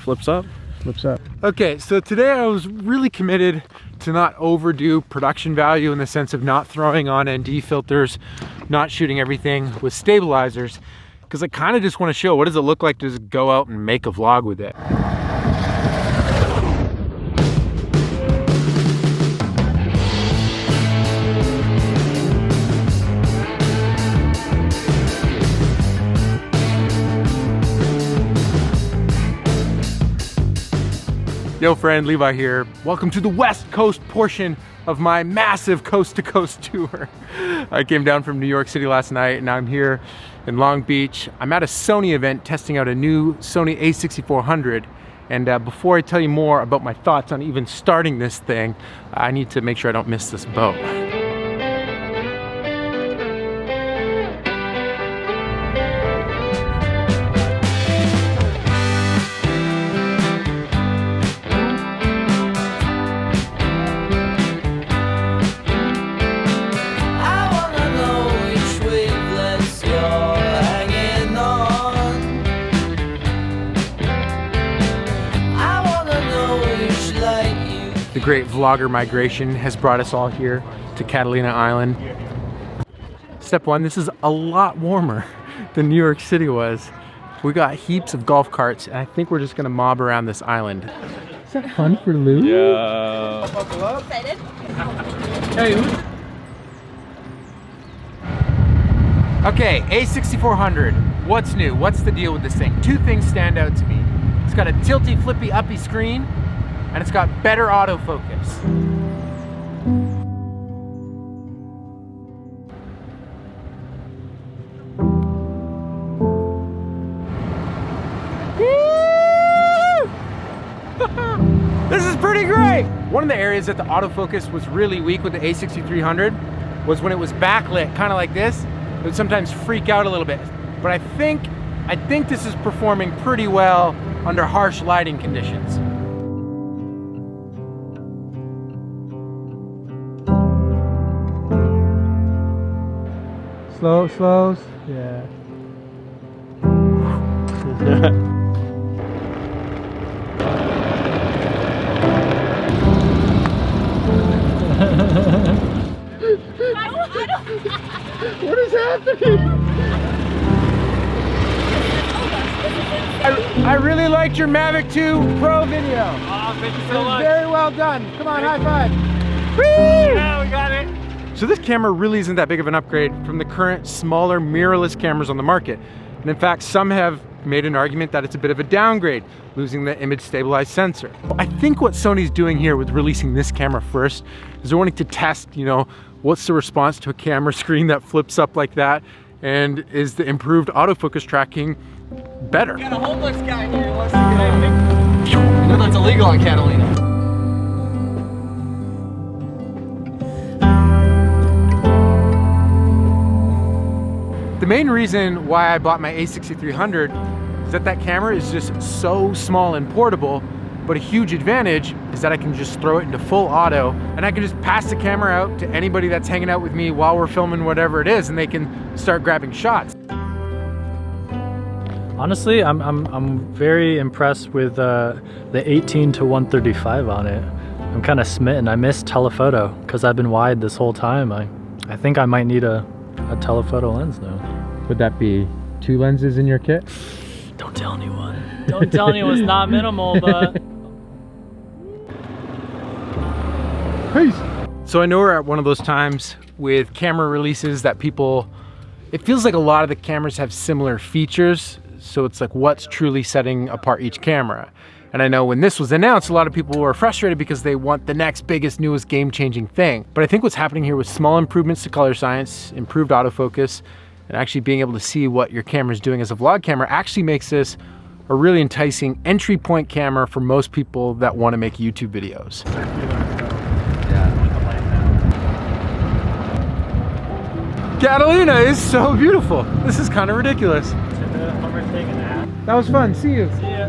flips up. Flips up. Okay, so today I was really committed to not overdo production value in the sense of not throwing on ND filters, not shooting everything with stabilizers, because I kind of just want to show what does it look like to just go out and make a vlog with it. Yo friend, Levi here. Welcome to the West Coast portion of my massive coast-to-coast tour. I came down from New York City last night and I'm here in Long Beach. I'm at a Sony event testing out a new Sony a6400. And before I tell you more about my thoughts on even starting this thing, I need to make sure I don't miss this boat. The great vlogger migration has brought us all here to Catalina Island. Step one, this is a lot warmer than New York City was. We got heaps of golf carts and I think we're just gonna mob around this island. Is that fun for Lou? Yeah. Excited? Hey. Okay, a6400. What's new? What's the deal with this thing? Two things stand out to me. It's got a tilty, flippy, uppy screen, and it's got better autofocus. This is pretty great! One of the areas that the autofocus was really weak with the a6300 was when it was backlit, kind of like this. It would sometimes freak out a little bit. But I think this is performing pretty well under harsh lighting conditions. Slows, yeah. What is happening? I really liked your Mavic 2 Pro video. Oh, thank you so much. Very well done. Come on, high five. Woo! Yeah, we got it. So this camera really isn't that big of an upgrade from the current smaller mirrorless cameras on the market. And in fact, some have made an argument that it's a bit of a downgrade, losing the image stabilized sensor. I think what Sony's doing here with releasing this camera first is they're wanting to test, what's the response to a camera screen that flips up like that, and is the improved autofocus tracking better? We got a homeless guy here who wants to get anything. I know that's illegal in Catalina. The main reason why I bought my a6300 is that camera is just so small and portable, but a huge advantage is that I can just throw it into full auto and I can just pass the camera out to anybody that's hanging out with me while we're filming whatever it is and they can start grabbing shots. Honestly, I'm very impressed with the 18 to 135 on it. I'm kind of smitten. I miss telephoto because I've been wide this whole time. I think I might need a telephoto lens now. Would that be 2 lenses in your kit? Don't tell anyone. Don't tell anyone. It's not minimal, but. Peace. So I know we're at one of those times with camera releases that it feels like a lot of the cameras have similar features. So it's like what's truly setting apart each camera. And I know when this was announced, a lot of people were frustrated because they want the next biggest, newest game-changing thing. But I think what's happening here with small improvements to color science, improved autofocus, and actually being able to see what your camera's doing as a vlog camera actually makes this a really enticing entry point camera for most people that want to make YouTube videos. Catalina is so beautiful. This is kind of ridiculous. That was fun. See you. See ya.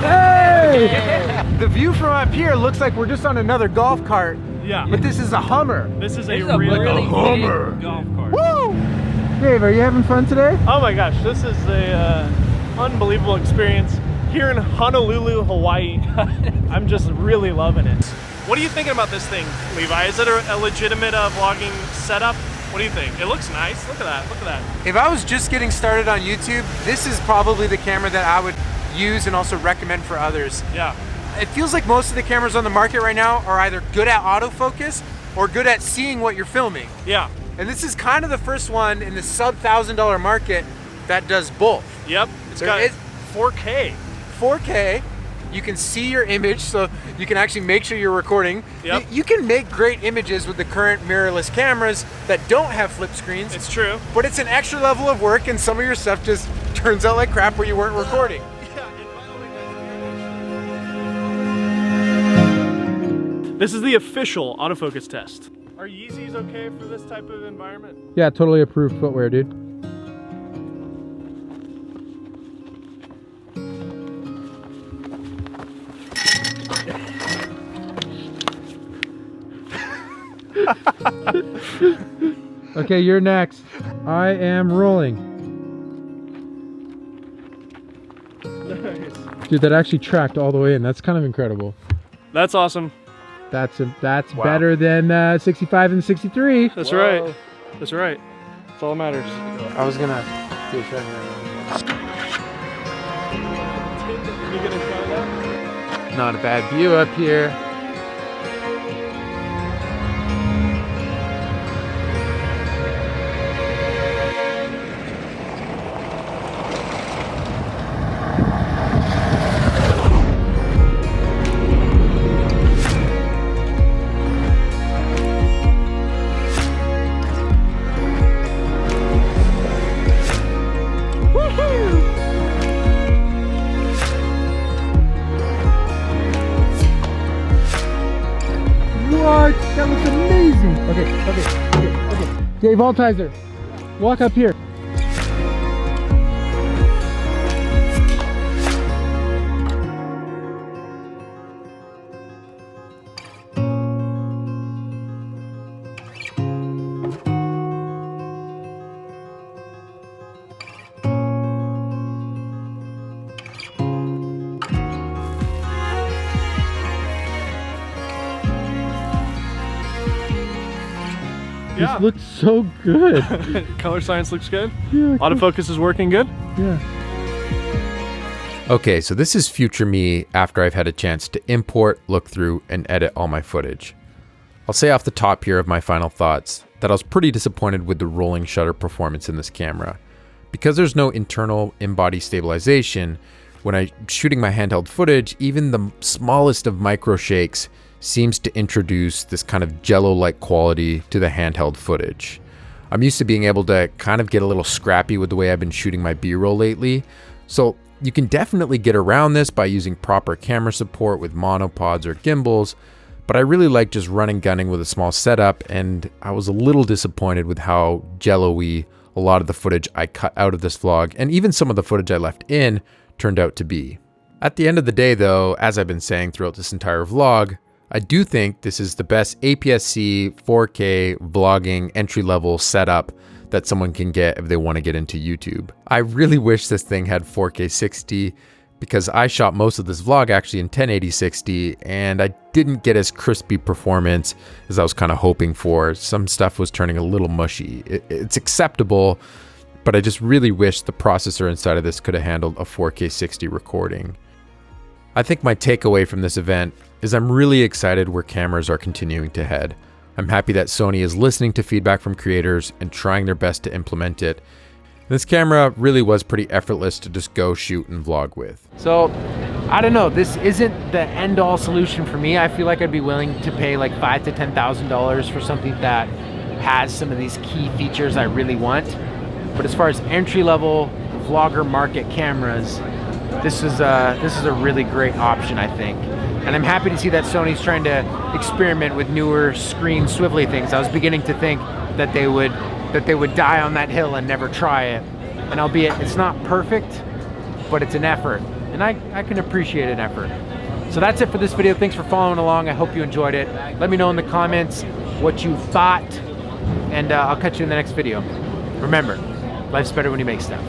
Hey! Yeah. The view from up here looks like we're just on another golf cart. Yeah. But this is a Hummer. This is a really Hummer big golf cart. Woo! Dave, are you having fun today? Oh my gosh, this is a unbelievable experience. here in Honolulu, Hawaii. I'm just really loving it. What are you thinking about this thing, Levi? Is it a legitimate vlogging setup? What do you think? It looks nice. Look at that. Look at that. If I was just getting started on YouTube, this is probably the camera that I would use and also recommend for others. Yeah. It feels like most of the cameras on the market right now are either good at autofocus or good at seeing what you're filming. Yeah. And this is kind of the first one in the sub $1,000 market that does both. Yep. It's got 4K. 4K. You can see your image, so you can actually make sure you're recording. Yep. You can make great images with the current mirrorless cameras that don't have flip screens. It's true. But it's an extra level of work, and some of your stuff just turns out like crap where you weren't recording. This is the official autofocus test. Are Yeezys okay for this type of environment? Yeah, totally approved footwear, dude. Okay, you're next. I am rolling. Nice. Dude, that actually tracked all the way in. That's kind of incredible. That's awesome. That's Wow. better than 65 and 63. That's Whoa. right. That's right. That's all that matters. I was gonna do a shot here. You gonna try that? Not a bad view up here. What? That looks amazing. Okay. Dave Altizer, walk up here. Yeah. This looks so good. Color science looks good. Yeah, Autofocus is working good. yeah. Okay, so this is future me after I've had a chance to import, look through, and edit all my footage. I'll say off the top here of my final thoughts that I was pretty disappointed with the rolling shutter performance in this camera. Because there's no internal in-body stabilization, when I'm shooting my handheld footage, even the smallest of micro shakes seems to introduce this kind of jello-like quality to the handheld footage. I'm used to being able to kind of get a little scrappy with the way I've been shooting my B-roll lately, so you can definitely get around this by using proper camera support with monopods or gimbals, but I really like just running gunning with a small setup, and I was a little disappointed with how jello-y a lot of the footage I cut out of this vlog, and even some of the footage I left in, turned out to be. At the end of the day though, as I've been saying throughout this entire vlog, I do think this is the best APS-C 4K vlogging entry-level setup that someone can get if they want to get into YouTube. I really wish this thing had 4K 60 because I shot most of this vlog actually in 1080 60 and I didn't get as crispy performance as I was kind of hoping for. Some stuff was turning a little mushy. It's acceptable, but I just really wish the processor inside of this could have handled a 4K 60 recording. I think my takeaway from this event is I'm really excited where cameras are continuing to head. I'm happy that Sony is listening to feedback from creators and trying their best to implement it. This camera really was pretty effortless to just go shoot and vlog with. So, I don't know, this isn't the end-all solution for me. I feel like I'd be willing to pay like $5,000 to $10,000 for something that has some of these key features I really want. But as far as entry-level vlogger market cameras, this is a really great option, I think. And I'm happy to see that Sony's trying to experiment with newer screen swivelly things. I was beginning to think that they would die on that hill and never try it. And albeit it's not perfect, but it's an effort. And I can appreciate an effort. So that's it for this video. Thanks for following along. I hope you enjoyed it. Let me know in the comments what you thought, and I'll catch you in the next video. Remember, life's better when you make stuff.